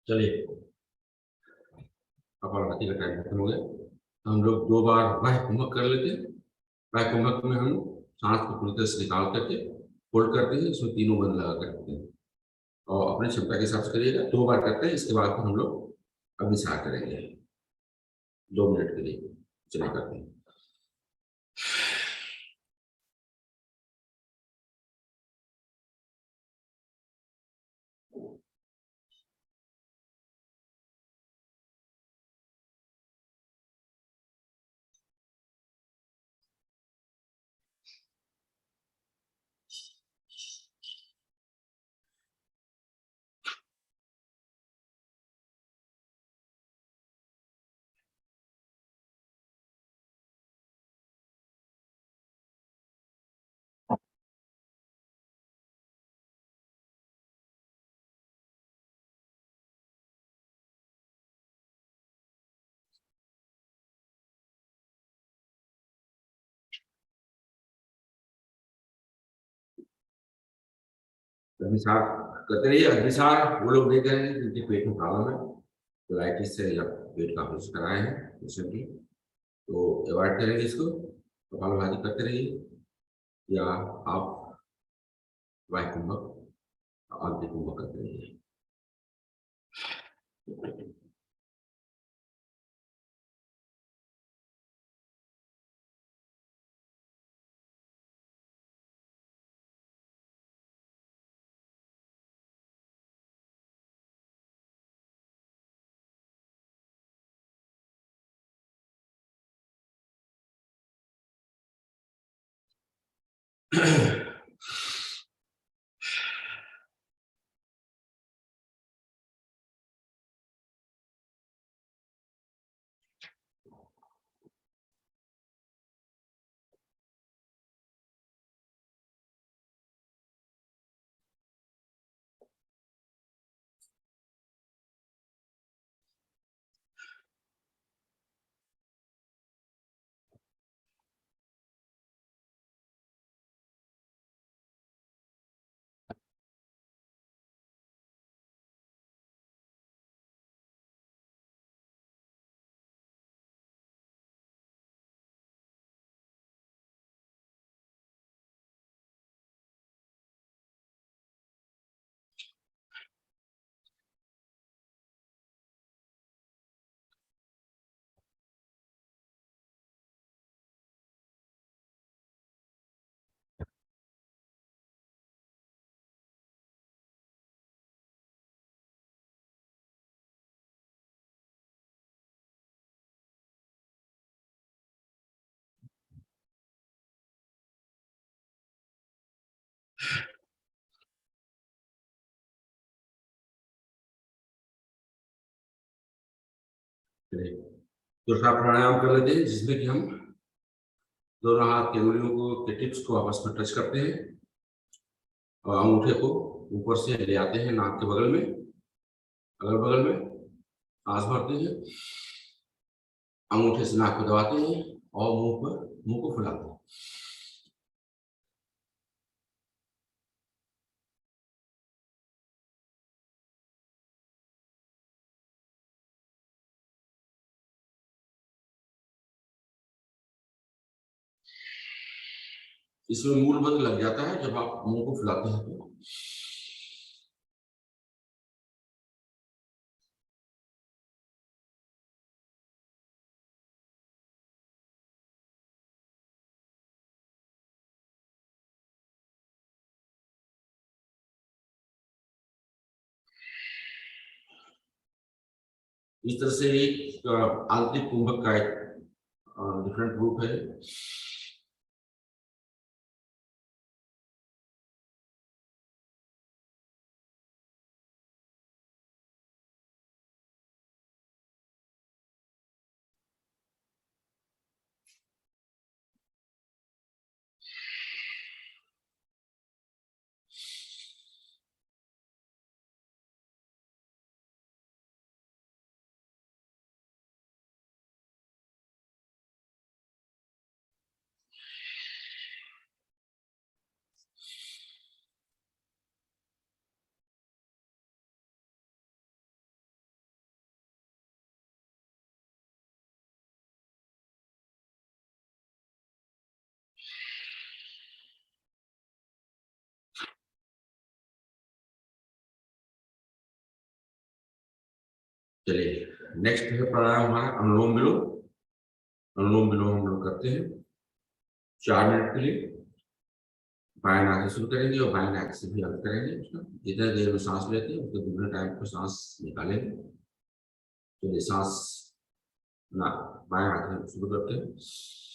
चलिए, कपालभाति का टाइम खत्म हो गया। हम लोग 2 बार वह कुंभक कर लेते हैं। वह कुंभक में हम सांस को पूरी तरह से निकाल करके होल्ड करते हैं, इसमें तीनों बंद लगा करते हैं, और अपनी क्षमता के हिसाब से करिएगा। 2 बार करते हैं, इसके बाद हम लोग अभिसार करेंगे 2 मिनट के लिए। चलिए करते हैं। अभिसार करते रहिए। अभिसार वो लोग नहीं करेंगे जिनके पेट में प्रॉब्लम है, कोलाइटिस से या पेट का ऑपरेशन कराए हैं रिसेंटली, तो अवॉइड करेंगे इसको। कपालभाति करते रहिए, या आप वायु कुंभक, आंतरिक कुंभक करते रहिए। चलिए, दूसरा प्राणायाम कर लेते हैं जिसमें कि हम दोनों हाथ की उंगलियों को के टिप्स को आपस में टच करते हैं और अंगूठे को ऊपर से ले आते हैं नाक के बगल में, अगल बगल में सांस भरते हैं, अंगूठे से नाक को दबाते हैं और मुंह को फुलाते हैं। इसमें मूलमंत्र लग जाता है जब आप मुंह को फुलाते हैं तो। इस तरह से एक आंतरिक कुंभक का एक डिफरेंट रूप है। चलिए, नेक्स्ट है प्राणायाम हमारा अनुलोम विलोम। अनुलोम विलोम हम लोग करते हैं 4 मिनट के लिए। बाएं नाक से शुरू करेंगे और बाएं नाक से भी अंत करेंगे। उसका जितना देर में सांस लेते हैं उसके दुगने टाइम पर सांस निकालेंगे। चलिए, सांस ना बाएं नाक से शुरू करते हैं।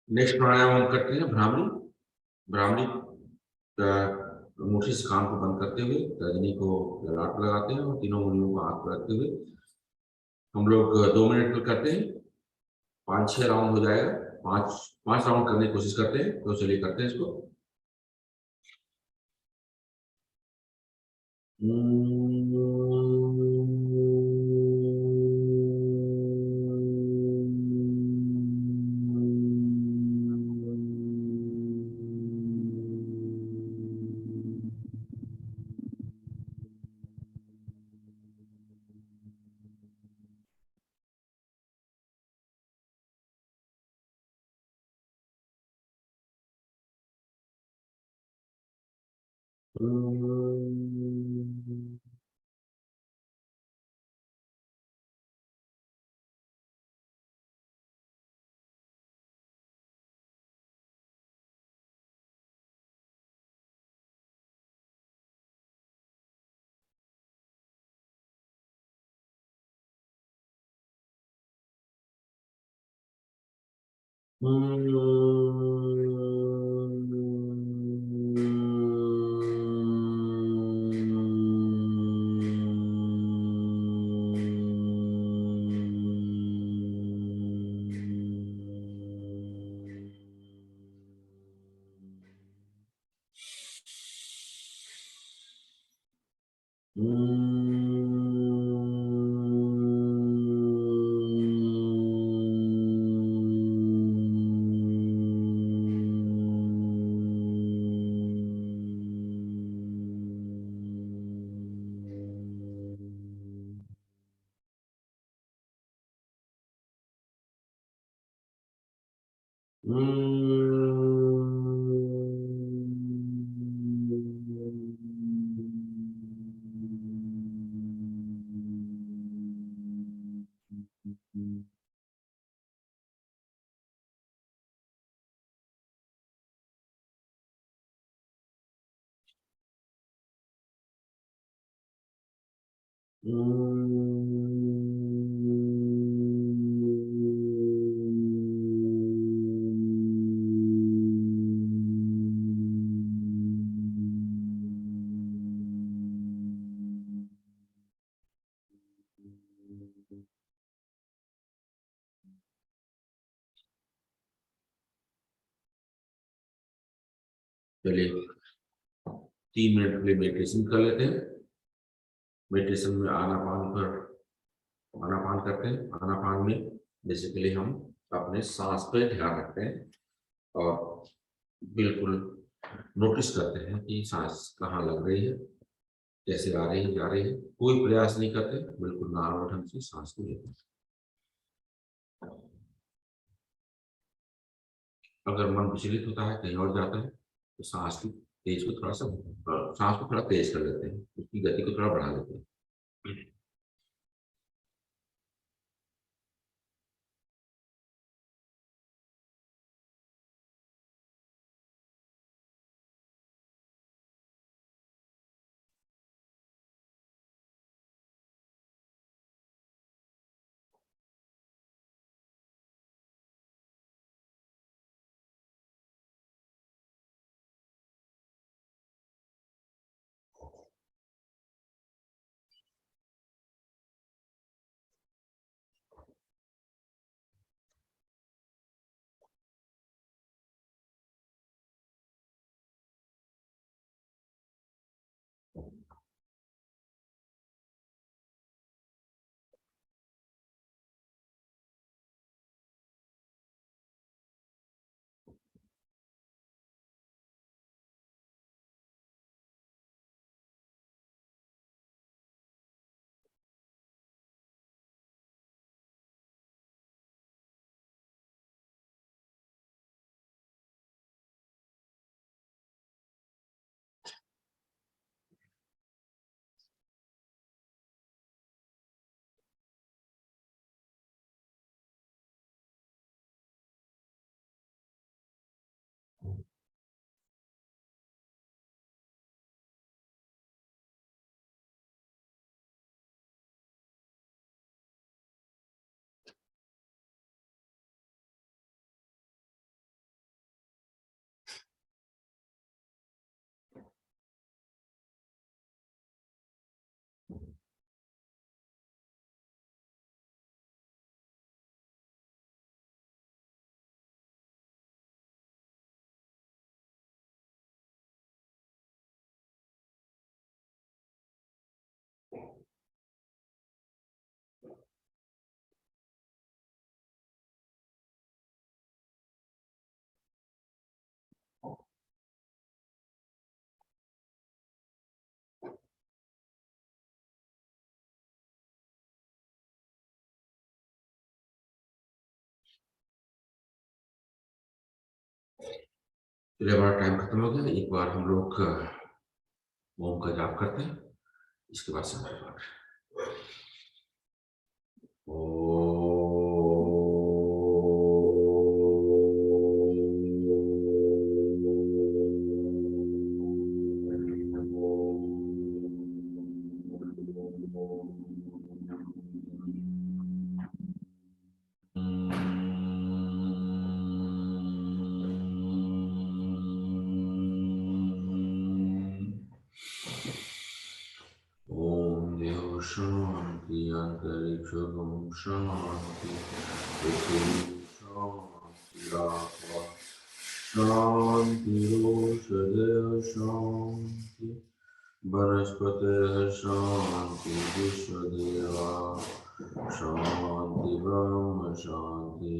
नेक्स्ट प्राणायाम हम करते हैं भ्रामरी। भ्रामरी मुट्ठी से कान को बंद करते हुए तर्जनी को ललाट पर लगाते हैं और तीनों उंगलियों को हाथ पर रखते हुए हम लोग 2 मिनट में करते हैं। 5-6 राउंड हो जाएगा। 5 राउंड करने की कोशिश करते हैं, तो चलिए करते हैं इसको। चलिए 3 मिनट के लिए मेडिटेशन कर लेते हैं। मेडिटेशन में आनापान करते हैं। आनापान में बेसिकली हम अपने सांस पे ध्यान रखते हैं और बिल्कुल नोटिस करते हैं कि सांस कहाँ लग रही है, कैसे आ रही है, जा रही है। कोई प्रयास नहीं करते, बिल्कुल नॉर्मल ढंग से सांस को लेते हैं। अगर मन विचलित होता है, कहीं और जाता है, तो सांस की तेज को थोड़ा सा सांस को थोड़ा तेज कर लेते हैं, उसकी गति को थोड़ा बढ़ा देते हैं। चलिए हमारा टाइम खत्म हो गया। एक बार हम लोग ओम का जाप करते हैं, इसके बाद समय पाठ। ओम देव शांति, अंतरिक्ष शांति, पृथ्वी शांति, आकाश शांति, औषधयः शांति, वनस्पतयः शांति, विश्वदेवा शांति, ब्रह्म शांति,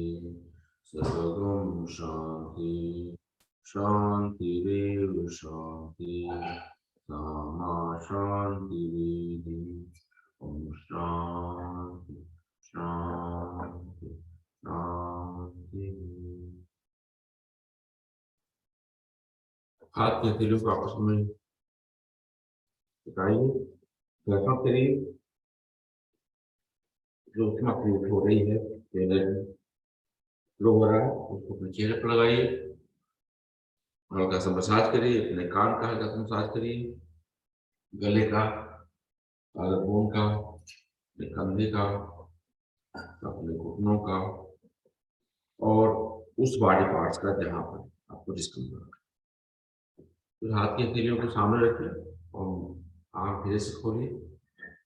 सर्वगम शांति, शांतिरेव शांति, सामा शांति वेदी। ओम शांति शांति शांति। हाथ के हथेलियों को आपस में उठाइए, गर्दन करिए, जो उष्मा क्रिएट हो रही है, एनर्जी फ्लो हो रहा है, उसको अपने चेहरे पर लगाइए, हल्का सा मसाज करिए, अपने कान का हल्का सा मसाज करिए, गले का, तालबोन का, अपने कंधे का, अपने घुटनों का, और उस बॉडी पार्ट्स का जहाँ पर आपको डिस्कम्फर्ट। फिर हाथ की हथेलियों को सामने रखिए और आँख धीरे से खोलिए,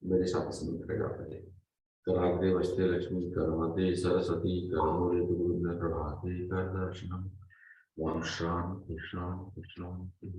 मेरे साथ इस मंत्र का जाप करिए। कराग्रे वस्ते लक्ष्मी कर्मते सरस्वती कर्मोरे गुरुर्न प्रभाते कर दर्शनम। ओम शांति शांति शांति।